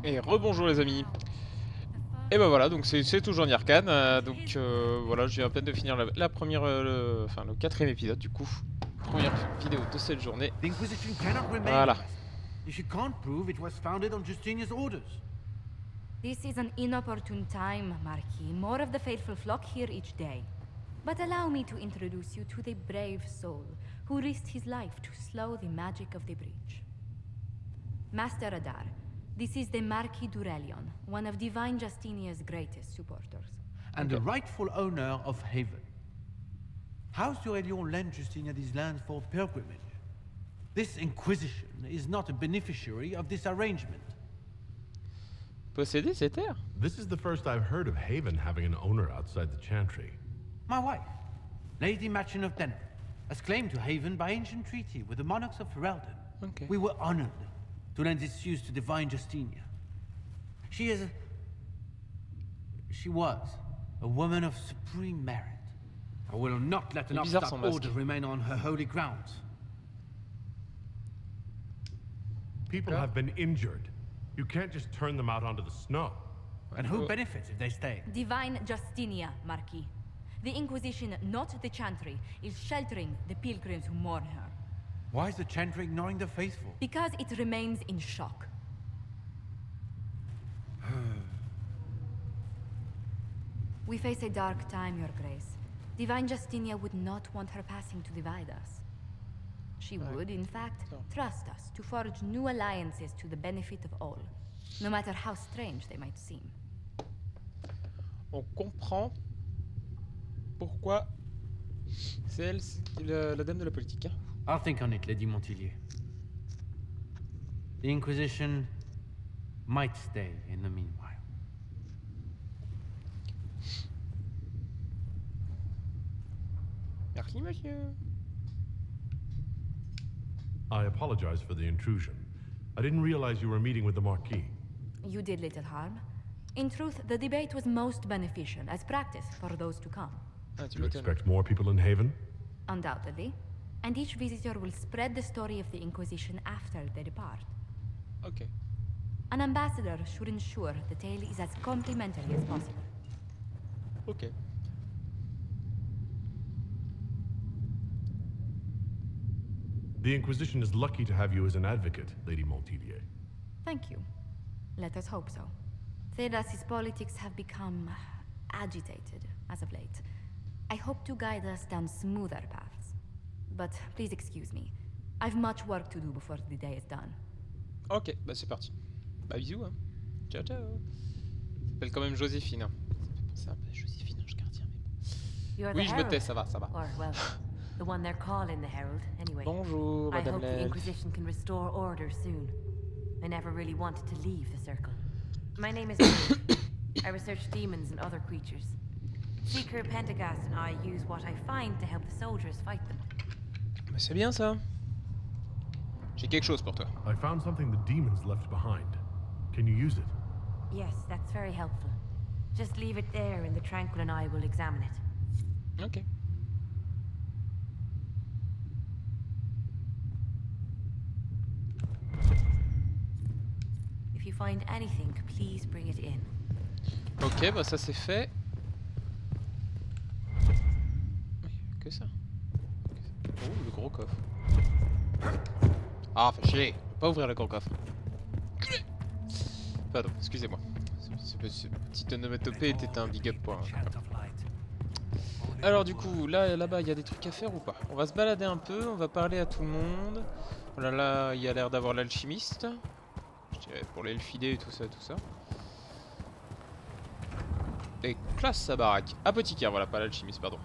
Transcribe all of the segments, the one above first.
Et rebonjour les amis. Et ben voilà, donc c'est toujours Nirkan. Voilà, je viens à peine de finir la première, le quatrième épisode du coup. Première vidéo de cette journée. The Inquisition cannot remain Voilà. arrested if you can't prove it was founded on Justinian's orders. This is an inopportune time, Marquis. More of the faithful flock here each day. But allow me to introduce you to the brave soul who risked his life to slow the magic of the breach. Master Adar, this is the Marquis Durelion, one of Divine Justinia's greatest supporters. And the rightful owner of Haven. House Durelion lent Justinia these lands for pilgrimage. This Inquisition is not a beneficiary of this arrangement. Posséder ces terres? This is the first I've heard of Haven having an owner outside the Chantry. My wife, Lady Machin of Denver, has claimed to Haven by ancient treaty with the monarchs of Ferelden. Okay. We were honored to lend its use to Divine Justinia. She was a woman of supreme merit. I will not let an bizarre, upstart son masque. order remain on her holy grounds. People have been injured. You can't just turn them out onto the snow. And who benefits if they stay? Divine Justinia, Marquis. The Inquisition, not the Chantry, is sheltering the pilgrims who mourn her. Why is the Chantry ignoring the faithful? Because it remains in shock. We face a dark time, Your Grace. Divine Justinia would not want her passing to divide us. She would, in fact, trust us to forge new alliances to the benefit of all, no matter how strange they might seem. On comprend pourquoi c'est elle, c'est la dame de la politique. Hein. I'll think on it, Lady Montillier. The Inquisition might stay in the meanwhile. Merci monsieur. I apologize for the intrusion. I didn't realize you were meeting with the Marquis. You did little harm. In truth, the debate was most beneficial as practice for those to come. Ah, tu Do you m'étonnes. expect more people in Haven? Undoubtedly. And each visitor will spread the story of the Inquisition after they depart. Ok. An ambassador should ensure the tale is as complimentary as possible. Ok. The Inquisition is lucky to have you as an advocate, Lady Montillier. Thank you. Let us hope so. Thedas's politics have become agitated as of late. I hope to guide us down smoother paths. But please excuse me. I've much work to do before the day is done. Ok, bah c'est parti. Bah bisous hein. Ciao ciao. Elle s'appelle quand même Joséphine. Hein. Ça fait penser un peu à Joséphine Ange Gardien, mais bon. You're Oui, the je me tais, Herald. ça va, ça va. Or, well, the one they're calling the Herald, anyway. Bonjour, I Madame hope the l'Elfe. Inquisition can restore order soon. I never really wanted to leave the Circle. My name is Maeve. I research demons and other creatures. Seeker, Pentagast, and I use what I find to help the soldiers fight them. Bah c'est bien ça. J'ai quelque chose pour toi. I found something the demons left behind. Can you use it? Yes, that's very helpful. Just leave it there and the Tranquil and I will examine it. Ok. If you find anything, please bring it in. Ok, bah ça c'est fait. Oui, que ça. Oh, le gros coffre. Ah, fait chier. Pas ouvrir le gros coffre. Pardon, excusez-moi. Ce petit onomatopée était un big up pour un. Alors du coup, là-bas, il y a des trucs à faire ou pas? On va se balader un peu, on va parler à tout le monde. Voilà, là, il y a l'air d'avoir l'alchimiste. Je dirais pour l'elfidé et tout ça, tout ça. Et classe sa baraque. Apothicaire, voilà, pas l'alchimiste, pardon.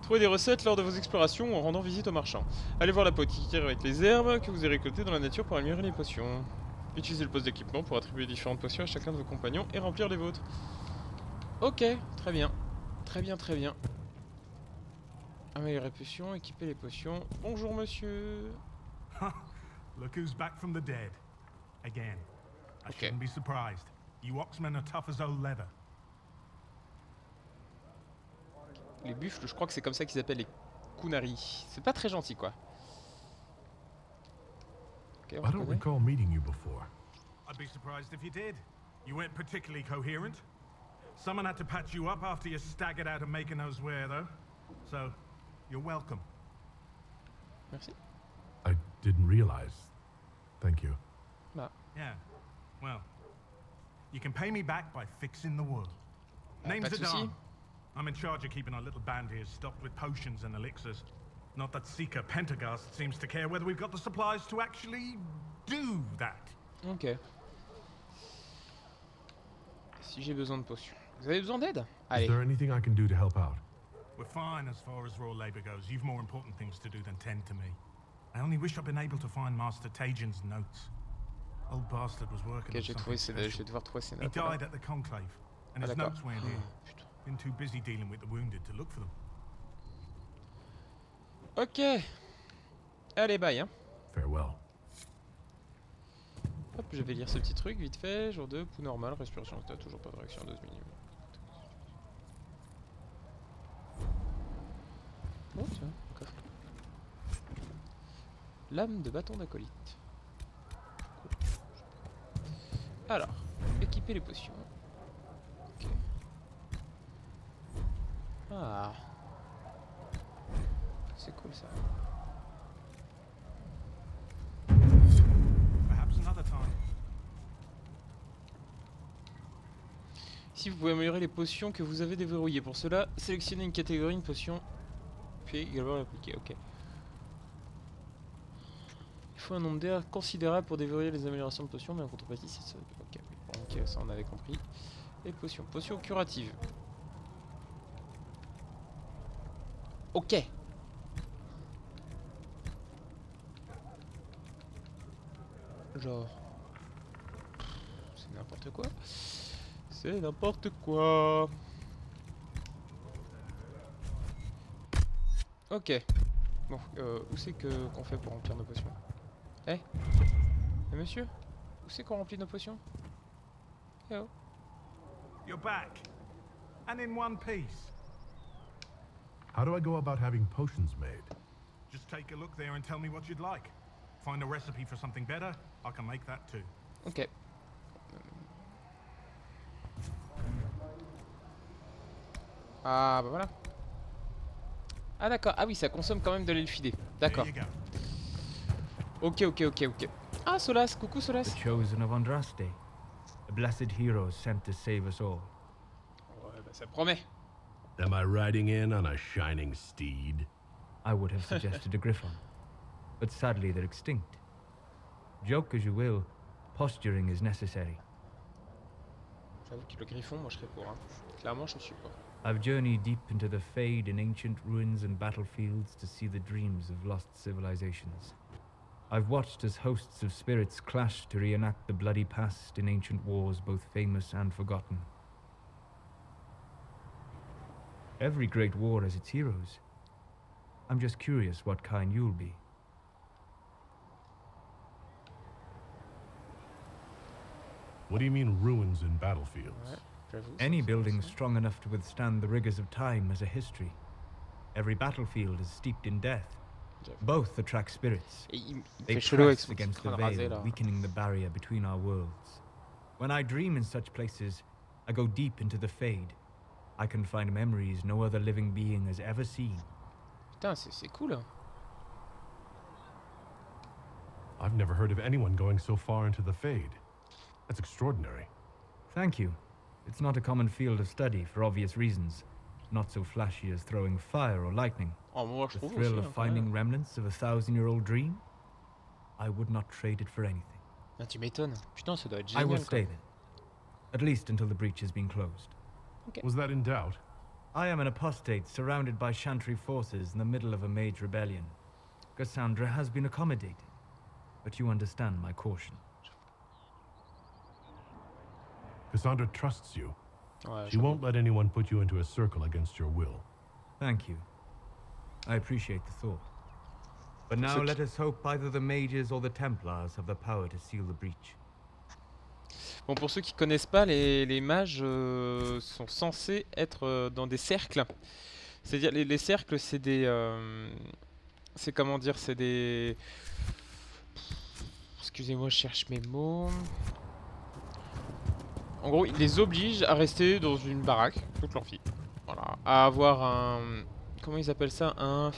Trouvez des recettes lors de vos explorations ou en rendant visite aux marchands. Allez voir l'apothicaire avec les herbes que vous avez récoltées dans la nature pour améliorer les potions. Utilisez le poste d'équipement pour attribuer différentes potions à chacun de vos compagnons et remplir les vôtres. Ok, très bien. Très bien, très bien. Améliorer les potions, équiper les potions. Bonjour monsieur. Look who's back from the dead. Again. I Okay. shouldn't be surprised. You Oxmen are tough as old leather. Les buffles, je crois que c'est comme ça qu'ils appellent les kunari. C'est pas très gentil quoi. Ok, on I don't reconnaît. recall meeting you before. I'd be surprised if you did. You weren't particularly coherent. Someone had to patch you up after you staggered out of making those wear, though. So, you're welcome. Merci. I didn't realize. Thank you. Bah, Yeah, well, you can pay me back by fixing the world. Name's pas de souci. Adam. I'm in charge of keeping our little band here stocked with potions and elixirs. Not that Seeker Pentagast seems to care whether we've got the supplies to actually do that. Ok. Si j'ai besoin de potions. Vous avez besoin d'aide? Is Allez. there anything I can do to help out? We're fine as far as raw labor goes. You've more important things to do than tend to me. I only wish I'd been able to find Master Tajan's notes. Old bastard was working Ok, on j'ai something trouvé ces je special. vais devoir trouver ces He notes. là. died at the conclave, and Ah, his d'accord. notes weren't here. Putain. Been too busy dealing with the wounded to look for them. Ok. Allez, bye. Hein. Farewell. Hop, je vais lire ce petit truc vite fait. Jour 2, pouls normal, respiration, t'as toujours pas de réaction à dose minimum. Oh tiens, coffre. Lame de bâton d'acolyte. Cool. Alors, équiper les potions. Ok. Ah. C'est cool ça. Perhaps another time. Ici, vous pouvez améliorer les potions que vous avez déverrouillées. Pour cela, sélectionnez une catégorie, une potion, puis également l'appliquer. Ok. Il faut un nombre d'air considérable pour déverrouiller les améliorations de potions, mais en contrepartie, c'est ça. Ok, bon, ok, ça on avait compris. Les potions. Potions curatives. Ok. Genre. C'est n'importe quoi. C'est n'importe quoi. Ok. Bon, où c'est que qu'on fait pour remplir nos potions? Eh monsieur? Où c'est qu'on remplit nos potions? Eh oh. You're back, and in one piece. How do I go about having potions made? Just take a look there and tell me what you'd like. Find a recipe for something better, I can make that too. Ok. Ah bah voilà. Ah d'accord, ah oui ça consomme quand même de l'elfidé. D'accord. There you go. Ok. Ah Solas, coucou Solas. The chosen of Andraste, a blessed hero sent to save us all. Ouais bah ça promet. Am I riding in on a shining steed? I would have suggested a griffon, but sadly they're extinct. Joke as you will, posturing is necessary. J'avoue que le griffon, moi je serais pour. Hein. Clairement je suis pour. I've journeyed deep into the Fade in ancient ruins and battlefields to see the dreams of lost civilizations. I've watched as hosts of spirits clash to reenact the bloody past in ancient wars both famous and forgotten. Every great war has its heroes. I'm just curious what kind you'll be. What do you mean ruins and battlefields? Ouais, j'avoue. Any c'est building ça. strong enough to withstand the rigors of time has a history. Every battlefield is steeped in death. J'avoue. Both attract spirits. Et il They fait chelou avec press son petit against the crâne rasé veil, là. weakening the barrier between our worlds. When I dream in such places, I go deep into the Fade. I can find memories no other living being has ever seen. Putain, c'est cool. Hein. I've never heard of anyone going so far into the Fade. That's extraordinary. Thank you. It's not a common field of study for obvious reasons. Not so flashy as throwing fire or lightning. Oh, moi je The trouve thrill aussi. of Hein, quand finding même. remnants of a 1,000-year-old dream? I would not trade it for anything. Ah, tu m'étonnes. Putain, ça doit être I génial. will quoi. stay then. At least until the breach has been closed. Was that in doubt? I am an apostate surrounded by Chantry forces in the middle of a mage rebellion. Cassandra has been accommodated, but you understand my caution. Cassandra trusts you. Ouais, She won't let anyone put you into a circle against your will. Thank you. I appreciate the thought. But now So- let us hope either the mages or the Templars have the power to seal the breach. Bon, pour ceux qui connaissent pas, les mages sont censés être dans des cercles. C'est-à-dire, les cercles, c'est des... c'est comment dire, c'est des... Excusez-moi, je cherche mes mots. En gros, il les oblige à rester dans une baraque toute leur vie. Voilà. À avoir un... Comment ils appellent ça? Un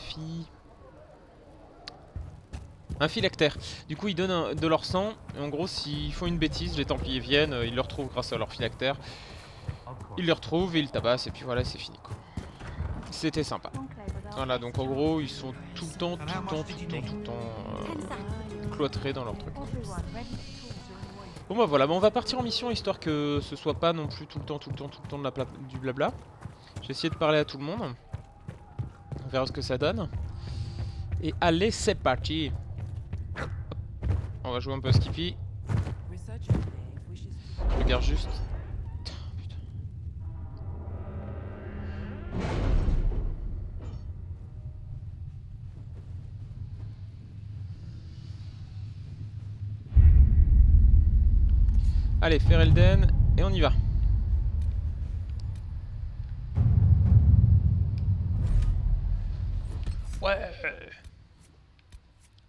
phylactère. Du coup, ils donnent de leur sang. Et en gros, s'ils font une bêtise, les Templiers viennent, ils le retrouvent grâce à leur phylactère. Ils le retrouvent et ils le tabassent et puis voilà, c'est fini quoi. C'était sympa. Voilà, donc en gros, ils sont tout le temps cloîtrés dans leur truc. Bon bah voilà, on va partir en mission histoire que ce soit pas non plus tout le temps de du blabla. J'ai essayé de parler à tout le monde. On verra ce que ça donne. Et allez, c'est parti. On va jouer un peu à Skippy. Je regarde juste. Putain. Allez, Ferelden, et on y va. Ouais.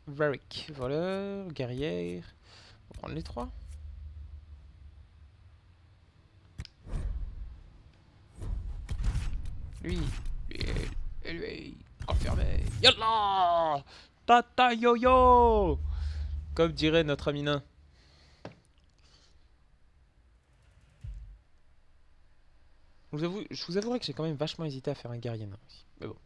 Varric, voleur, guerrière. On va prendre les trois. Lui, et lui, confirmé. Yallah, tata yo-yo, comme dirait notre ami nain. Je vous avouerai que j'ai quand même vachement hésité à faire un guerrier nain aussi. Mais bon.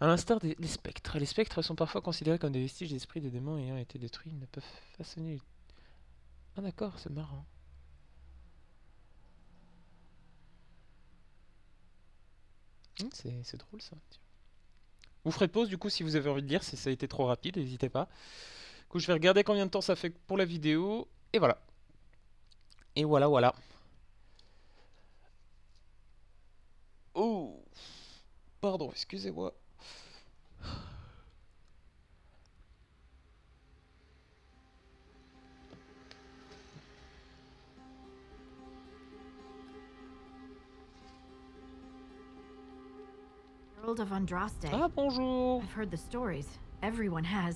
À l'instar des spectres. Les spectres sont parfois considérés comme des vestiges d'esprits de démons ayant été détruits. Ils ne peuvent façonner... Ah d'accord, c'est marrant. C'est drôle ça. Tiens. Vous ferez pause du coup si vous avez envie de lire, si ça a été trop rapide, n'hésitez pas. Du coup je vais regarder combien de temps ça fait pour la vidéo. Et voilà. Et voilà. Oh, pardon, excusez-moi. Herald of Andraste. Ah, bonjour. I've heard the stories. Everyone has.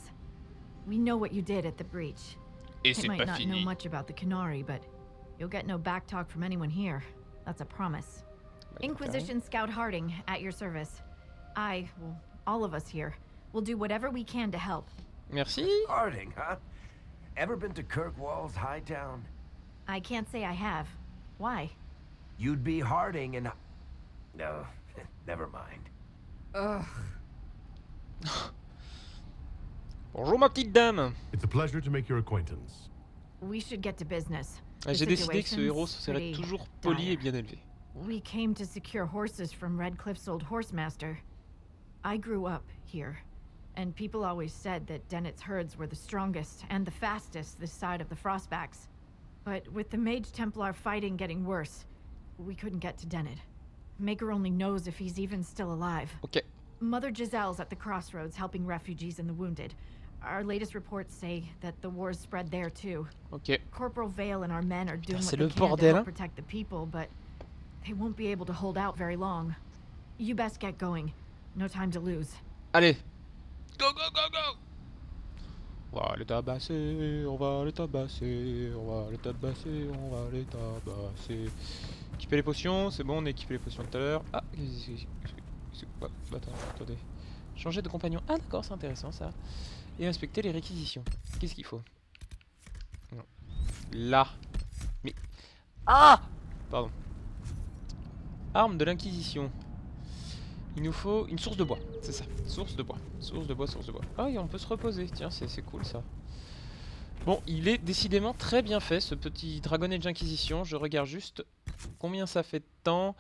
We know what you did at the breach. Et It c'est might pas not know fini. much about the Canary, but you'll get no backtalk from anyone here. That's a promise. Inquisition Scout Harding, at your service. Well, all of us here, will do whatever we can to help. Merci. Harding, huh? Ever been to Kirkwall's Hightown? I can't say I have. Why? You'd be Harding and... No, never mind. Ugh. Bonjour ma petite dame. It's a pleasure to make your acquaintance. We should get to business. Ah, j'ai The décidé que ce situation's héros serait pretty toujours poli et dire. bien élevé. We came to secure horses from Redcliffe's old horsemaster. I grew up here, and people always said that Dennett's herds were the strongest and the fastest this side of the Frostbacks. But with the Mage Templar fighting getting worse, we couldn't get to Dennett. Maker only knows if he's even still alive. Ok. Mother Giselle's at the crossroads helping refugees and the wounded. Our latest reports say that the war's spread there too. Ok. Corporal Vale and our men are doing what c'est they le can to bordel, hein. help protect the people, but they won't be able to hold out very long. You best get going. No time to lose. Allez. Go. On va les tabasser, on va les tabasser, on va les tabasser, on va les tabasser. Équiper les potions, c'est bon, on a équipé les potions tout à l'heure. Ah, attendez. Changer de compagnon. Ah d'accord, c'est intéressant ça. Et inspecter les réquisitions. Qu'est-ce qu'il faut? Non. Là. Mais... Ah! Pardon. Arme de l'inquisition. Il nous faut une source de bois, c'est ça. Source de bois. Ah et on peut se reposer, tiens, c'est cool ça. Bon, il est décidément très bien fait ce petit Dragon Age Inquisition. Je regarde juste combien ça fait de temps.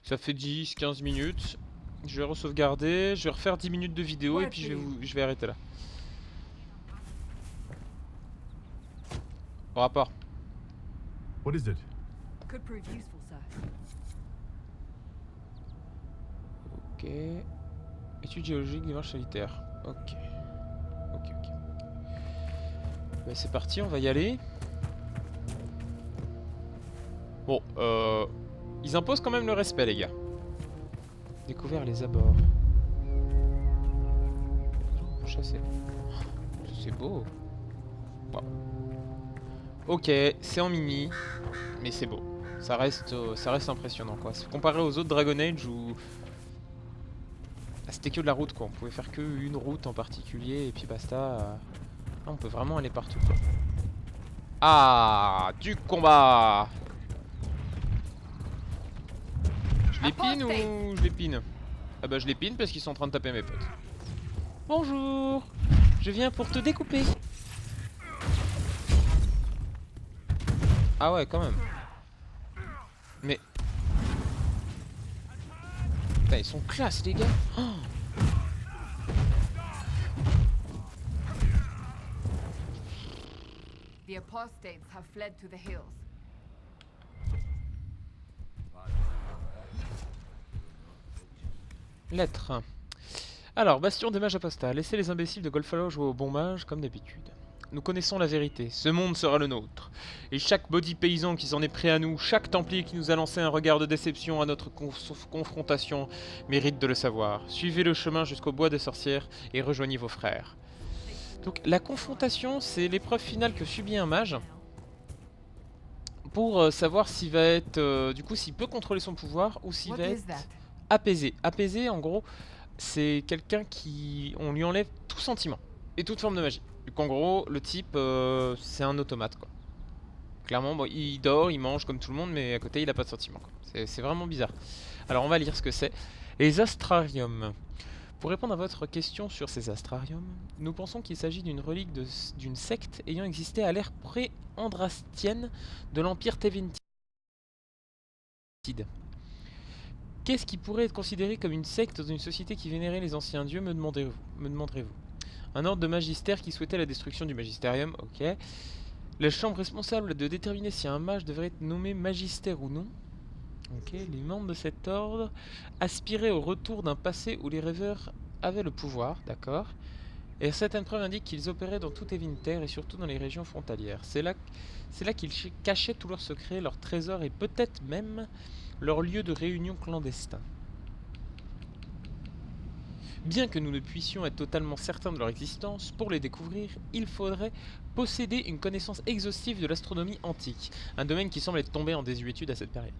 Ça fait 10-15 minutes. Je vais re-sauvegarder, je vais refaire 10 minutes de vidéo et puis je vais arrêter là. Au rapport. What is it? Could prove useful, sir. Ok. Étude géologique des marches solitaires. Ok. Bah, c'est parti, on va y aller. Bon, ils imposent quand même le respect, les gars. Découvert les abords. Chasser. C'est beau. Wow. Ok, c'est en mini, mais c'est beau. ça reste impressionnant quoi. Comparé aux autres Dragon Age où c'était que de la route quoi. On pouvait faire que une route en particulier et puis basta. Là, on peut vraiment aller partout quoi. Ah, du combat. Je l'épine ou je l'épine? Ah bah je l'épine parce qu'ils sont en train de taper mes potes. Bonjour, je viens pour te découper. Ah ouais quand même. Mais... Putain, ils sont classe les gars. Oh. The apostates have fled to the hills. Lettre. Alors, Bastion des mages apostats. Laissez les imbéciles de Golfalo jouer au bon mage comme d'habitude. Nous connaissons la vérité. Ce monde sera le nôtre. Et chaque body paysan qui s'en est pris à nous, chaque templier qui nous a lancé un regard de déception à notre confrontation, mérite de le savoir. Suivez le chemin jusqu'au bois des sorcières et rejoignez vos frères. Donc, la confrontation, c'est l'épreuve finale que subit un mage pour savoir s'il va être, du coup, s'il peut contrôler son pouvoir ou s'il va être apaisé. Apaisé, en gros, c'est quelqu'un qui... On lui enlève tout sentiment et toute forme de magie. Donc en gros, le type, c'est un automate, quoi. Clairement, bon, il dort, il mange comme tout le monde, mais à côté, il n'a pas de sentiment, quoi. C'est vraiment bizarre. Alors, on va lire ce que c'est. Les astrariums. Pour répondre à votre question sur ces astrariums, nous pensons qu'il s'agit d'une relique d'une secte ayant existé à l'ère pré-andrastienne de l'Empire Teventide. Qu'est-ce qui pourrait être considéré comme une secte dans une société qui vénérait les anciens dieux, me demanderez-vous? Un ordre de magistère qui souhaitait la destruction du magistérium, ok. La chambre responsable de déterminer si un mage devrait être nommé magistère ou non. Ok, les membres de cet ordre aspiraient au retour d'un passé où les rêveurs avaient le pouvoir, d'accord. Et certaines preuves indiquent qu'ils opéraient dans tout Evinter et surtout dans les régions frontalières. C'est là qu'ils cachaient tous leurs secrets, leurs trésors et peut-être même leur lieu de réunion clandestin. Bien que nous ne puissions être totalement certains de leur existence, pour les découvrir, il faudrait posséder une connaissance exhaustive de l'astronomie antique, un domaine qui semble être tombé en désuétude à cette période.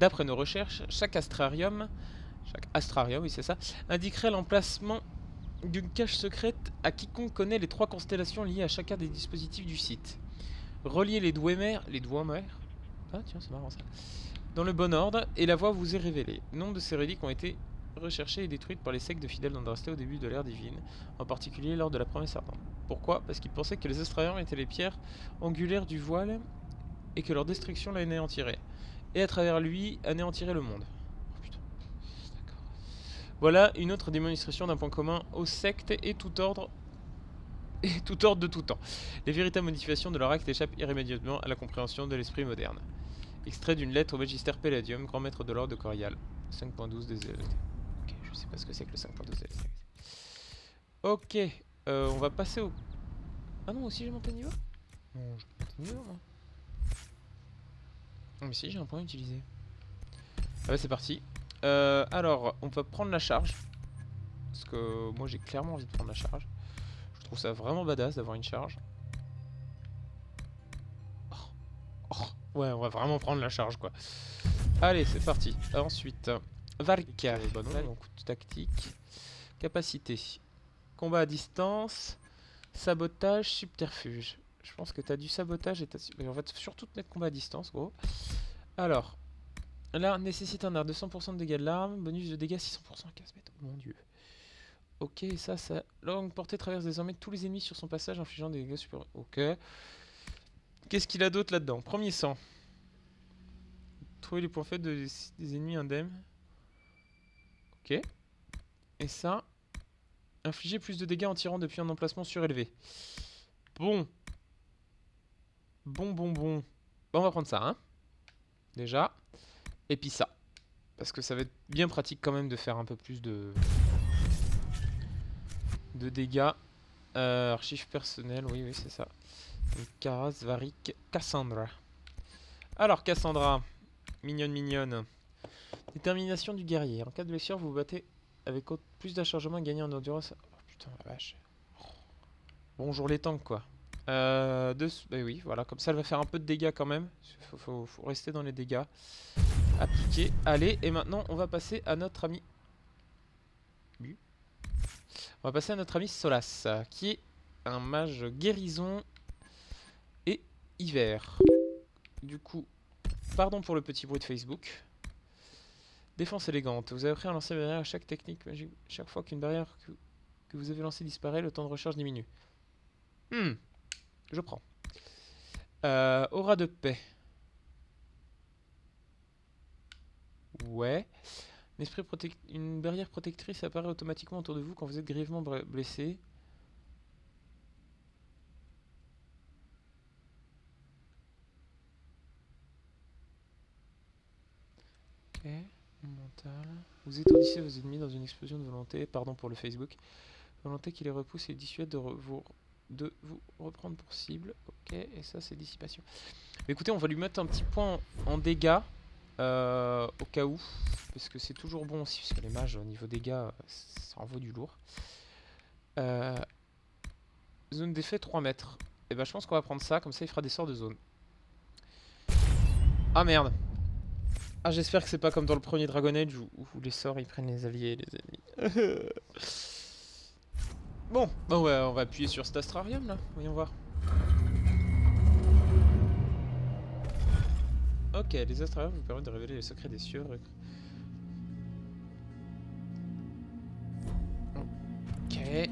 D'après nos recherches, chaque astrarium, oui c'est ça, indiquerait l'emplacement d'une cache secrète à quiconque connaît les 3 constellations liées à chacun des dispositifs du site. Reliez les Dwemer, ah tiens c'est marrant ça, dans le bon ordre, et la voie vous est révélée. Nombre de ces reliques ont été recherchées et détruites par les sectes de fidèles d'Andraste au début de l'ère divine, en particulier lors de la promesse ardente. Pourquoi? Parce qu'ils pensaient que les astrariums étaient les pierres angulaires du voile et que leur destruction l'anéantirait. Et à travers lui, anéantirait le monde. Oh putain. D'accord. Voilà une autre démonstration d'un point commun aux sectes et tout ordre de tout temps. Les véritables modifications de leur acte échappent irrémédiablement à la compréhension de l'esprit moderne. Extrait d'une lettre au Magister Palladium, grand maître de l'ordre de Corial. 5.12 des LT. Ok, je sais pas ce que c'est que le 5.12 des LT. Ok, on va passer au... Ah non, aussi j'ai monté de niveau? Non, j'ai pas monté de niveau, moi. Oh, mais si, j'ai un point utilisé. Ah bah c'est parti. Alors, on va prendre la charge. Parce que moi j'ai clairement envie de prendre la charge. Je trouve ça vraiment badass d'avoir une charge. Ouais, on va vraiment prendre la charge quoi. Allez, c'est parti. Ensuite, Varka. Donc, tactique. Capacité. Combat à distance. Sabotage, subterfuge. Je pense que t'as du sabotage et t'as... On va surtout te mettre combat à distance, gros. Alors, là, nécessite un art de 100% de dégâts de l'arme. Bonus de dégâts 600% à 15 mètres. Oh, mon dieu. Ok, ça... Longue portée traverse désormais tous les ennemis sur son passage, infligeant des dégâts supérieurs. Ok. Qu'est-ce qu'il a d'autre là-dedans? Premier sang. Trouver les points faibles des ennemis indemnes. Ok. Et ça... Infliger plus de dégâts en tirant depuis un emplacement surélevé. Bon. Bon. Bon, on va prendre ça, hein. Déjà. Et puis ça. Parce que ça va être bien pratique quand même de faire un peu plus de dégâts. Archives personnelles, oui, c'est ça. Karas, Varik, Cassandra. Alors, Cassandra. Mignonne. Détermination du guerrier. En cas de blessure, vous vous battez avec plus d'achargement et gagnez en endurance. Oh putain, la vache. Bonjour les tanks, quoi. Bah oui, voilà, comme ça elle va faire un peu de dégâts quand même. Faut rester dans les dégâts. Appliquer. Allez, et maintenant on va passer à notre ami. On va passer à notre ami Solas, qui est un mage guérison et hiver. Du coup, pardon pour le petit bruit de Facebook. Défense élégante. Vous avez appris à lancer une barrière à chaque technique magique. Chaque fois qu'une barrière que vous avez lancée disparaît, le temps de recharge diminue. Je prends. Aura de paix. Ouais. Une barrière protectrice apparaît automatiquement autour de vous quand vous êtes grièvement blessé. Ok. Mental. Vous étourdissez vos ennemis dans une explosion de volonté. Pardon pour le Facebook. Volonté qui les repousse et dissuade de vous reprendre pour cible. Ok. Et ça c'est dissipation. Mais écoutez, on va lui mettre un petit point en dégâts. Au cas où, parce que c'est toujours bon aussi, parce que les mages au niveau dégâts ça en vaut du lourd. Zone d'effet 3 mètres. Et bah je pense qu'on va prendre ça, comme ça il fera des sorts de zone. Ah merde. Ah j'espère que c'est pas comme dans le premier Dragon Age où les sorts ils prennent les alliés et les ennemis. Bon, bah ouais, on va appuyer sur cet astrarium là, voyons voir. Ok, les astrariums vous permettent de révéler les secrets des cieux. Ok.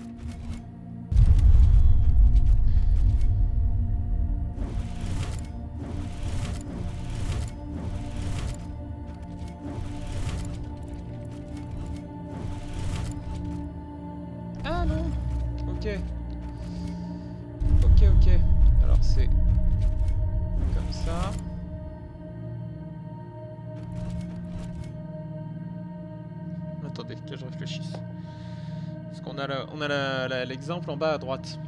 Ah non. Ok. Ok. Alors c'est comme ça. Attendez, que je réfléchisse. Parce qu'on a l'exemple en bas à droite.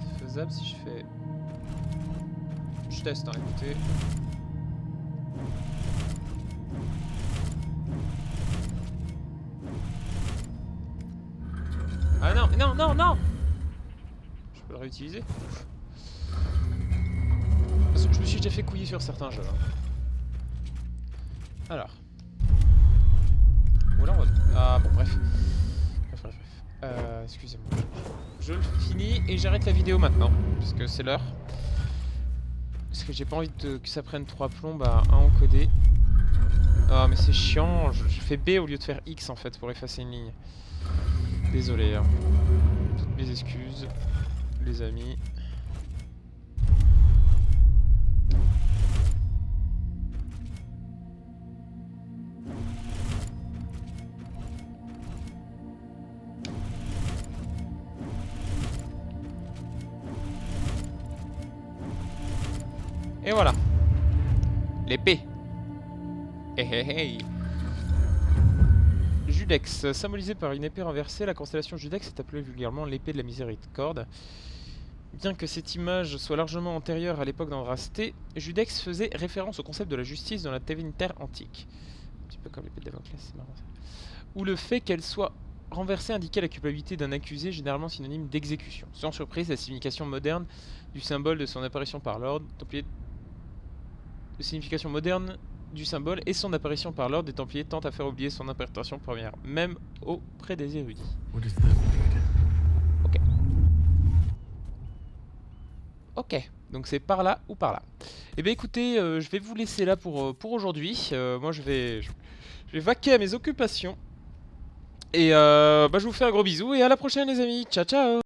C'est faisable si je fais... Je teste, hein, écoutez. Ah non, non. Je peux le réutiliser. Je me suis déjà fait couiller sur certains jeux. Hein. Alors. Ou alors on va... Ah bon, bref. Excusez-moi. Je le finis et j'arrête la vidéo maintenant. Parce que c'est l'heure. Parce que j'ai pas envie que ça prenne 3 plombes à 1 encodé. Ah mais c'est chiant. Je fais B au lieu de faire X en fait pour effacer une ligne. Désolé. Hein. Toutes mes excuses. Les amis. Et voilà. L'épée. Hey. Judex, symbolisé par une épée renversée, la constellation Judex est appelée vulgairement l'épée de la miséricorde. Bien que cette image soit largement antérieure à l'époque d'Andrasté, Judex faisait référence au concept de la justice dans la Tevinter antique. Un petit peu comme l'épée de Damoclès, c'est marrant ça. Où le fait qu'elle soit renversée indiquait la culpabilité d'un accusé, généralement synonyme d'exécution. Sans surprise, la signification moderne du symbole de son apparition par l'ordre Templier... La signification moderne du symbole et son apparition par l'ordre des Templiers tente à faire oublier son interprétation première, même auprès des érudits. Ok, donc c'est par là ou par là. Eh bien écoutez, je vais vous laisser là pour aujourd'hui. Moi je vais vaquer à mes occupations. Et je vous fais un gros bisou et à la prochaine les amis. Ciao ciao.